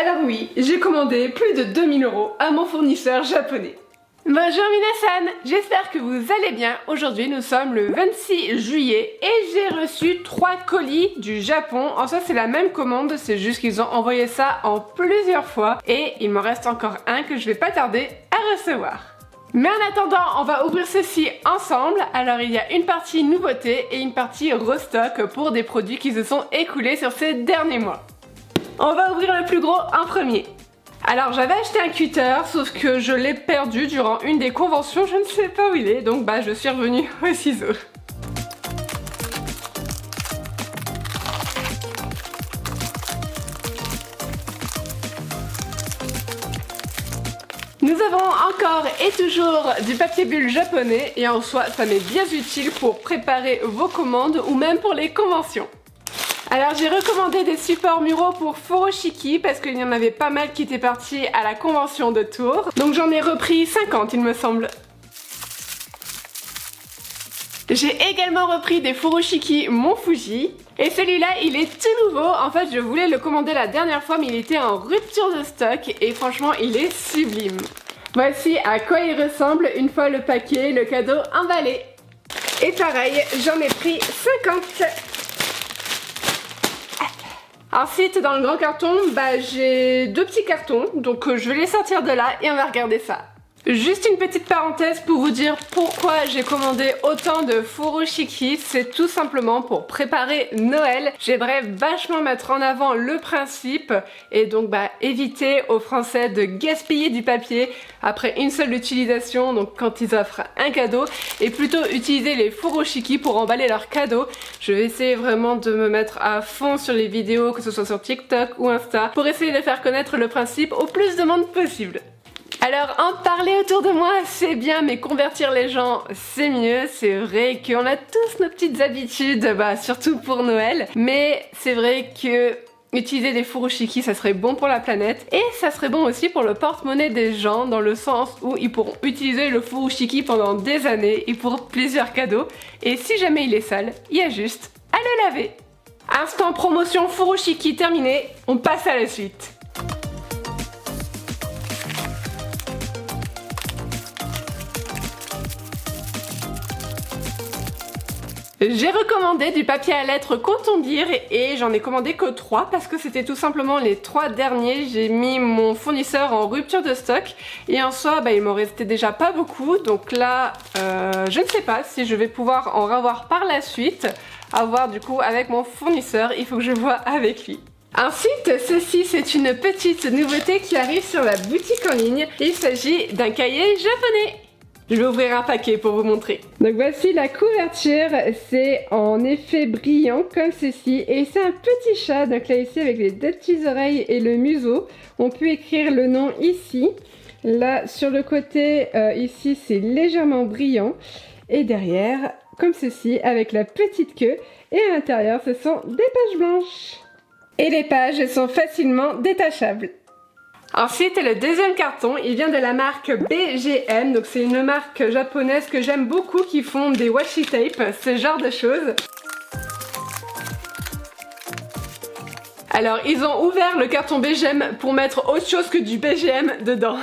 Alors oui, j'ai commandé plus de 2000 € à mon fournisseur japonais. Bonjour Minasan, j'espère que vous allez bien. Aujourd'hui nous sommes le 26 juillet et j'ai reçu 3 colis du Japon. En soi c'est la même commande, c'est juste qu'ils ont envoyé ça en plusieurs fois et il m'en reste encore un que je vais pas tarder à recevoir. Mais en attendant, on va ouvrir ceci ensemble. Alors il y a une partie nouveauté et une partie restock pour des produits qui se sont écoulés sur ces derniers mois. On va ouvrir le plus gros en premier. Alors j'avais acheté un cutter, sauf que je l'ai perdu durant une des conventions, je ne sais pas où il est, donc je suis revenue aux ciseaux. Nous avons encore et toujours du papier bulle japonais et en soi ça m'est bien utile pour préparer vos commandes ou même pour les conventions. Alors j'ai recommandé des supports muraux pour Furoshiki parce qu'il y en avait pas mal qui étaient partis à la convention de Tours. Donc j'en ai repris 50 il me semble. J'ai également repris des Furoshiki Mont Fuji. Et celui-là il est tout nouveau. En fait je voulais le commander la dernière fois mais il était en rupture de stock et franchement il est sublime. Voici à quoi il ressemble une fois le paquet, le cadeau emballé. Et pareil j'en ai pris 50. Ensuite dans le grand carton, j'ai 2 petits cartons, donc je vais les sortir de là et on va regarder ça. Juste une petite parenthèse pour vous dire pourquoi j'ai commandé autant de Furoshiki, c'est tout simplement pour préparer Noël. J'aimerais vachement mettre en avant le principe et donc éviter aux Français de gaspiller du papier après une seule utilisation, donc quand ils offrent un cadeau, et plutôt utiliser les Furoshiki pour emballer leurs cadeaux. Je vais essayer vraiment de me mettre à fond sur les vidéos, que ce soit sur TikTok ou Insta, pour essayer de faire connaître le principe au plus de monde possible. Alors en parler autour de moi c'est bien mais convertir les gens c'est mieux. C'est vrai qu'on a tous nos petites habitudes, surtout pour Noël, mais c'est vrai que utiliser des Furoshiki ça serait bon pour la planète et ça serait bon aussi pour le porte-monnaie des gens dans le sens où ils pourront utiliser le Furoshiki pendant des années et pour plusieurs cadeaux et si jamais il est sale, il y a juste à le laver. Instant promotion Furoshiki terminé, on passe à la suite. J'ai recommandé du papier à lettres Coton-Dire et j'en ai commandé que 3 parce que c'était tout simplement les 3 derniers. J'ai mis mon fournisseur en rupture de stock et en soi il m'en restait déjà pas beaucoup, donc là je ne sais pas si je vais pouvoir en revoir par la suite. À voir du coup avec mon fournisseur, il faut que je vois avec lui. Ensuite, ceci c'est une petite nouveauté qui arrive sur la boutique en ligne. Il s'agit d'un cahier japonais. Je vais ouvrir un paquet pour vous montrer. Donc voici la couverture, c'est en effet brillant comme ceci et c'est un petit chat, donc là ici avec les 2 petites oreilles et le museau. On peut écrire le nom ici. Là sur le côté ici c'est légèrement brillant et derrière comme ceci avec la petite queue et à l'intérieur ce sont des pages blanches. Et les pages sont facilement détachables. Ensuite le deuxième carton, il vient de la marque BGM, donc c'est une marque japonaise que j'aime beaucoup qui font des washi tape, ce genre de choses. Alors ils ont ouvert le carton BGM pour mettre autre chose que du BGM dedans.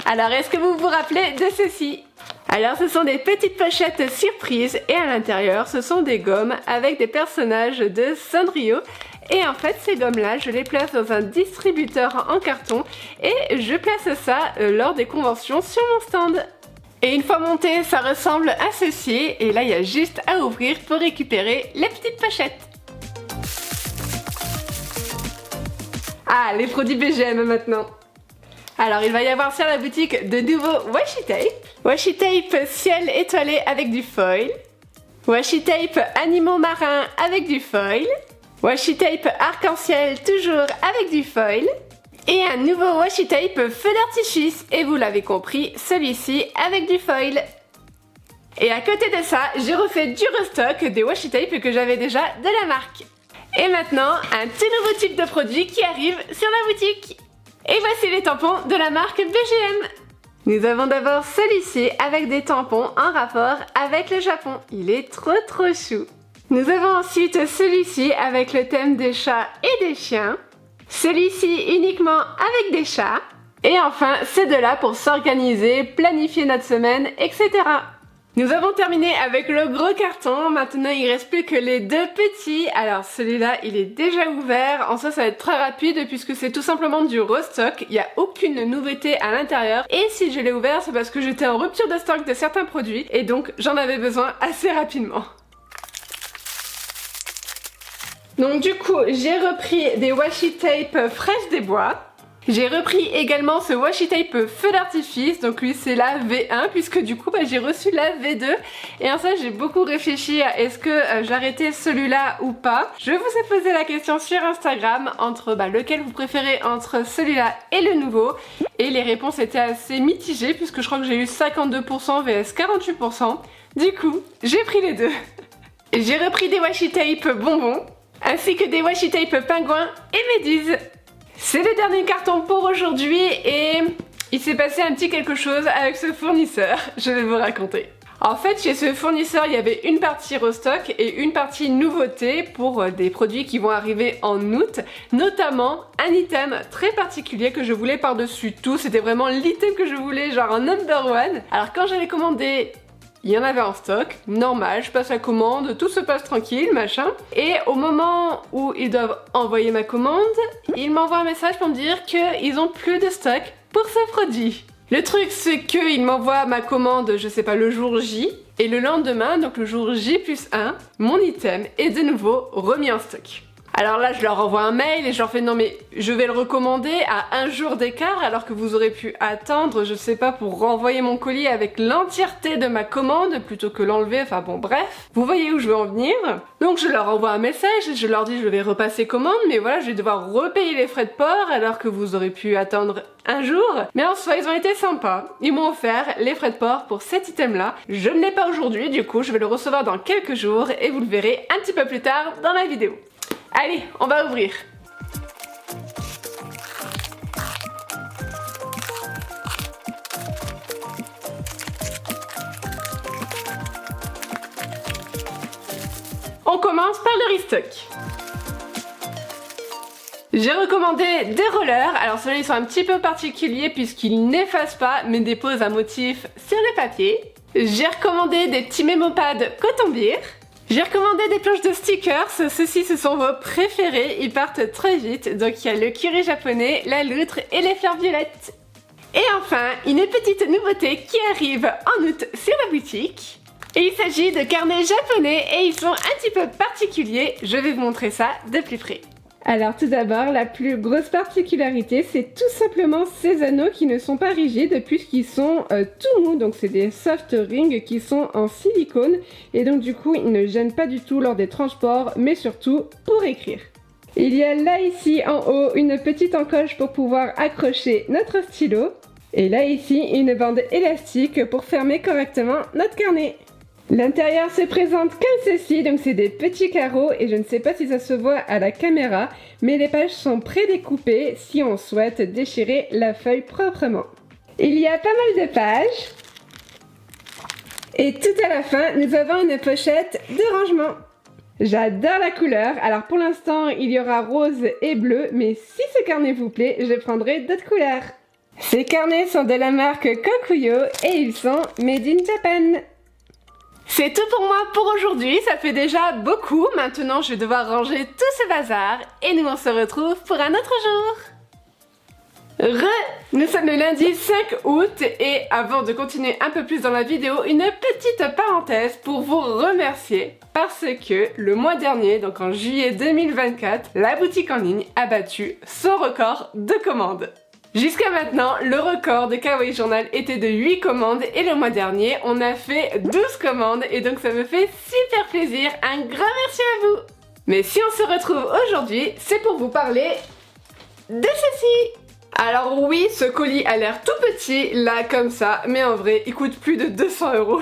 Alors est-ce que vous vous rappelez de ceci? Alors ce sont des petites pochettes surprises et à l'intérieur ce sont des gommes avec des personnages de Sanrio. Et en fait ces gommes là je les place dans un distributeur en carton et je place ça lors des conventions sur mon stand. Et une fois monté ça ressemble à ceci et là il y a juste à ouvrir pour récupérer les petites pochettes. Ah les produits BGM maintenant. Alors il va y avoir sur la boutique de nouveaux washi tape. Washi tape ciel étoilé avec du foil. Washi tape animaux marins avec du foil. Washi tape arc-en-ciel toujours avec du foil. Et un nouveau washi tape feu d'artifice et vous l'avez compris, celui-ci avec du foil. Et à côté de ça, j'ai refait du restock des washi tape que j'avais déjà de la marque. Et maintenant, un tout nouveau type de produit qui arrive sur la boutique. Et voici les tampons de la marque BGM. Nous avons d'abord celui-ci avec des tampons en rapport avec le Japon. Il est trop chou. Nous avons ensuite celui-ci avec le thème des chats et des chiens. Celui-ci uniquement avec des chats. Et enfin, ces deux-là pour s'organiser, planifier notre semaine, etc. Nous avons terminé avec le gros carton, maintenant il reste plus que les deux petits. Alors celui-là il est déjà ouvert, en soi ça va être très rapide puisque c'est tout simplement du restock, il n'y a aucune nouveauté à l'intérieur. Et si je l'ai ouvert c'est parce que j'étais en rupture de stock de certains produits et donc j'en avais besoin assez rapidement. Donc du coup j'ai repris des washi tape fraîches des bois. J'ai repris également ce washi tape feu d'artifice, donc lui c'est la V1 puisque du coup j'ai reçu la V2 et en ça j'ai beaucoup réfléchi à est-ce que j'arrêtais celui-là ou pas. Je vous ai posé la question sur Instagram entre lequel vous préférez entre celui-là et le nouveau et les réponses étaient assez mitigées puisque je crois que j'ai eu 52% vs 48%. Du coup j'ai pris les deux. J'ai repris des washi tape bonbons ainsi que des washi tape pingouins et méduses. C'est le dernier carton pour aujourd'hui et il s'est passé un petit quelque chose avec ce fournisseur, je vais vous raconter. En fait, chez ce fournisseur, il y avait une partie restock et une partie nouveauté pour des produits qui vont arriver en août, notamment un item très particulier que je voulais par-dessus tout, c'était vraiment l'item que je voulais, genre un number one. Alors quand j'avais commandé, il y en avait en stock, normal, je passe la commande, tout se passe tranquille, machin. Et au moment où ils doivent envoyer ma commande, ils m'envoient un message pour me dire qu'ils ont plus de stock pour ce produit. Le truc c'est qu'ils m'envoient ma commande, je sais pas, le jour J, et le lendemain, donc le jour J+1, mon item est de nouveau remis en stock. Alors là je leur envoie un mail et je leur fais non mais je vais le recommander à un jour d'écart alors que vous aurez pu attendre je sais pas pour renvoyer mon colis avec l'entièreté de ma commande plutôt que l'enlever, enfin bon bref. Vous voyez où je veux en venir. Donc je leur envoie un message et je leur dis je vais repasser commande mais voilà je vais devoir repayer les frais de port alors que vous aurez pu attendre un jour. Mais en soi ils ont été sympas, ils m'ont offert les frais de port pour cet item là. Je ne l'ai pas aujourd'hui du coup je vais le recevoir dans quelques jours et vous le verrez un petit peu plus tard dans la vidéo. Allez, on va ouvrir. On commence par le restock. J'ai recommandé des rollers, alors ceux-là ils sont un petit peu particuliers puisqu'ils n'effacent pas mais déposent un motif sur le papier. J'ai recommandé des petits mémopads coton-bire. J'ai recommandé des planches de stickers, ceux-ci ce sont vos préférés, ils partent très vite, donc il y a le curry japonais, la loutre et les fleurs violettes. Et enfin, une petite nouveauté qui arrive en août sur la boutique. Et il s'agit de carnets japonais et ils sont un petit peu particuliers, je vais vous montrer ça de plus près. Alors tout d'abord, la plus grosse particularité, c'est tout simplement ces anneaux qui ne sont pas rigides puisqu'ils sont tout mous, donc c'est des soft rings qui sont en silicone et donc du coup ils ne gênent pas du tout lors des transports mais surtout pour écrire. Il y a là ici en haut une petite encoche pour pouvoir accrocher notre stylo et là ici une bande élastique pour fermer correctement notre carnet. L'intérieur se présente comme ceci, donc c'est des petits carreaux et je ne sais pas si ça se voit à la caméra, mais les pages sont prédécoupées si on souhaite déchirer la feuille proprement. Il y a pas mal de pages et tout à la fin nous avons une pochette de rangement. J'adore la couleur, alors pour l'instant il y aura rose et bleu, mais si ce carnet vous plaît, je prendrai d'autres couleurs. Ces carnets sont de la marque Kokuyo et ils sont made in Japan. C'est tout pour moi pour aujourd'hui, ça fait déjà beaucoup. Maintenant, je vais devoir ranger tout ce bazar et nous on se retrouve pour un autre jour. Nous sommes le lundi 5 août et avant de continuer un peu plus dans la vidéo, une petite parenthèse pour vous remercier parce que le mois dernier, donc en juillet 2024, la boutique en ligne a battu son record de commandes. Jusqu'à maintenant, le record de Kawaii Journal était de 8 commandes et le mois dernier, on a fait 12 commandes et donc ça me fait super plaisir. Un grand merci à vous! Mais si on se retrouve aujourd'hui, c'est pour vous parler de ceci! Alors oui, ce colis a l'air tout petit, là comme ça, mais en vrai, il coûte plus de 200 €.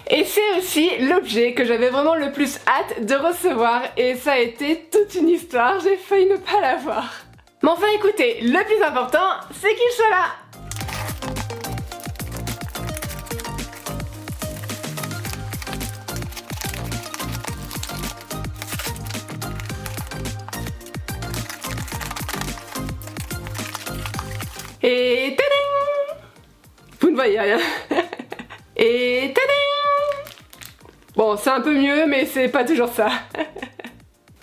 Et c'est aussi l'objet que j'avais vraiment le plus hâte de recevoir et ça a été toute une histoire, j'ai failli ne pas l'avoir. Mais enfin écoutez, le plus important, c'est qu'il soit là! Et tadam! Vous ne voyez rien. Et tadam! Bon, c'est un peu mieux, mais c'est pas toujours ça.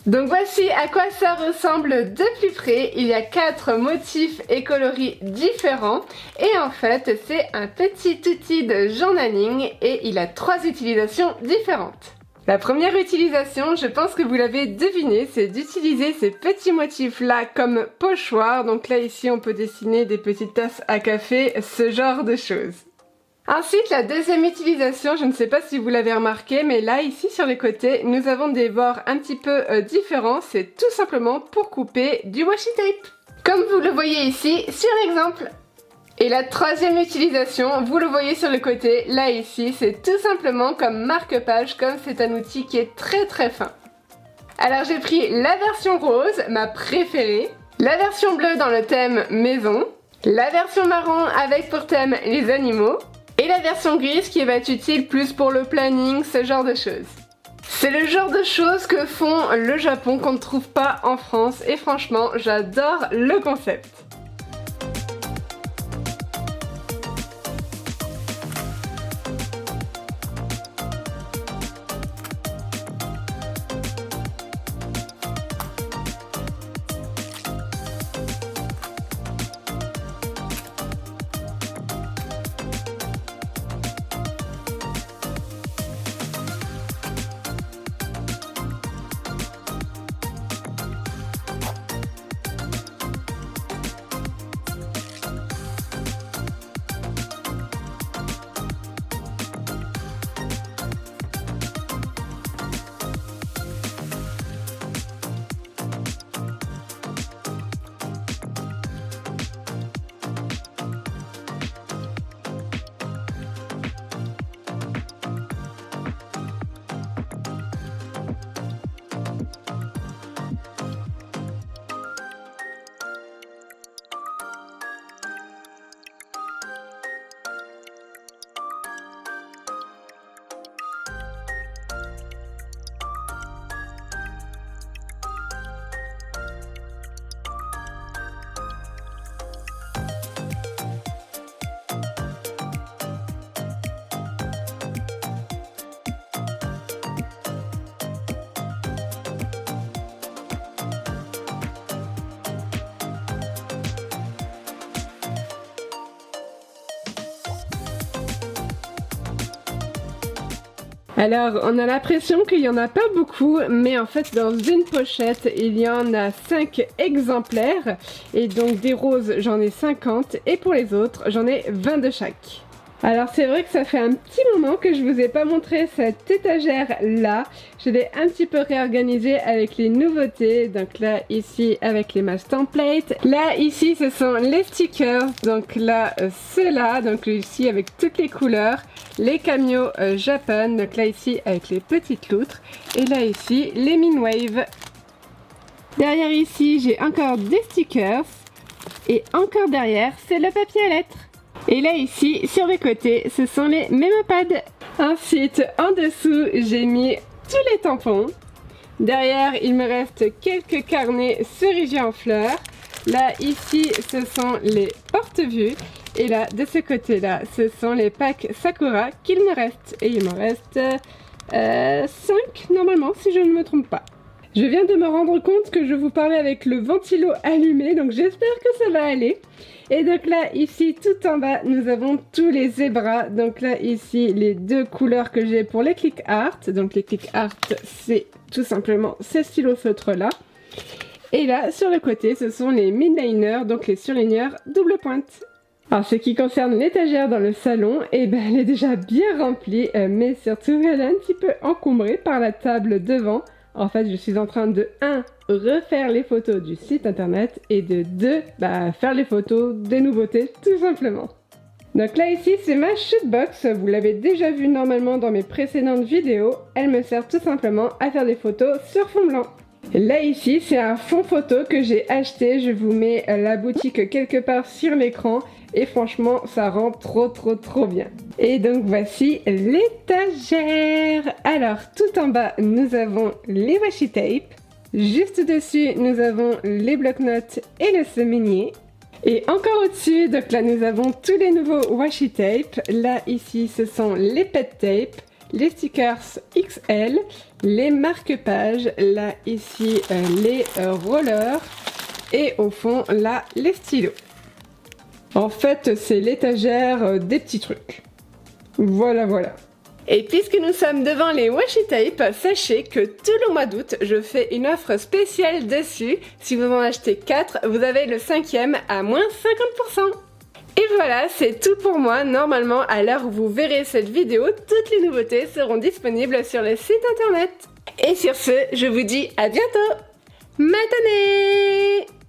Donc voici à quoi ça ressemble de plus près. Il y a 4 motifs et coloris différents. Et en fait, c'est un petit outil de journaling et il a 3 utilisations différentes. La première utilisation, je pense que vous l'avez deviné, c'est d'utiliser ces petits motifs là comme pochoir. Donc là ici on peut dessiner des petites tasses à café, ce genre de choses. Ensuite la deuxième utilisation, je ne sais pas si vous l'avez remarqué, mais là ici sur les côtés nous avons des bords un petit peu différents. C'est tout simplement pour couper du washi tape. Comme vous le voyez ici sur l'exemple. Et la troisième utilisation, vous le voyez sur le côté, là ici, c'est tout simplement comme marque-page, comme c'est un outil qui est très très fin. Alors j'ai pris la version rose, ma préférée, la version bleue dans le thème maison, la version marron avec pour thème les animaux, et la version grise qui va être utile plus pour le planning, ce genre de choses. C'est le genre de choses que font le Japon qu'on ne trouve pas en France, et franchement, j'adore le concept. Alors, on a l'impression qu'il n'y en a pas beaucoup, mais en fait, dans une pochette, il y en a 5 exemplaires. Et donc, des roses, j'en ai 50. Et pour les autres, j'en ai 20 de chaque. Alors, c'est vrai que ça fait un petit moment que je vous ai pas montré cette étagère-là. Je l'ai un petit peu réorganisée avec les nouveautés. Donc là, ici, avec les masques templates. Là, ici, ce sont les stickers. Donc là, ceux-là. Donc ici, avec toutes les couleurs. Les cameos Japan. Donc là, ici, avec les petites loutres. Et là, ici, les Minwave. Derrière ici, j'ai encore des stickers. Et encore derrière, c'est le papier à lettres. Et là ici, sur les côtés, ce sont les mémopads. Ensuite, en dessous, j'ai mis tous les tampons. Derrière, il me reste quelques carnets cerisiers en fleurs. Là, ici, ce sont les porte-vues. Et là, de ce côté-là, ce sont les packs Sakura qu'il me reste. Et il m'en reste 5 normalement, si je ne me trompe pas. Je viens de me rendre compte que je vous parlais avec le ventilo allumé, donc j'espère que ça va aller. Et donc là, ici, tout en bas, nous avons tous les zébras. Donc là, ici, les 2 couleurs que j'ai pour les click art. Donc les click art, c'est tout simplement ces stylos feutres là. Et là, sur le côté, ce sont les midliners, donc les surligneurs double pointe. Alors, ce qui concerne l'étagère dans le salon, eh ben, elle est déjà bien remplie, mais surtout, elle est un petit peu encombrée par la table devant. En fait, je suis en train de 1. refaire les photos du site internet et de 2. Faire les photos des nouveautés tout simplement. Donc là ici c'est ma shootbox, vous l'avez déjà vu normalement dans mes précédentes vidéos. Elle me sert tout simplement à faire des photos sur fond blanc. Là ici c'est un fond photo que j'ai acheté, je vous mets la boutique quelque part sur l'écran. Et franchement, ça rend trop bien. Et donc voici l'étagère. Alors, tout en bas, nous avons les washi tape. Juste dessus, nous avons les bloc-notes et le semainier. Et encore au-dessus, donc là nous avons tous les nouveaux washi tape. Là ici ce sont les pet tape, les stickers XL, les marque-pages, là ici les rollers et au fond là les stylos. En fait c'est l'étagère des petits trucs. Voilà voilà. Et puisque nous sommes devant les washi tape, sachez que tout le mois d'août, je fais une offre spéciale dessus. Si vous en achetez 4, vous avez le 5e à moins 50%. Et voilà, c'est tout pour moi. Normalement, à l'heure où vous verrez cette vidéo, toutes les nouveautés seront disponibles sur le site internet. Et sur ce, je vous dis à bientôt. Matane!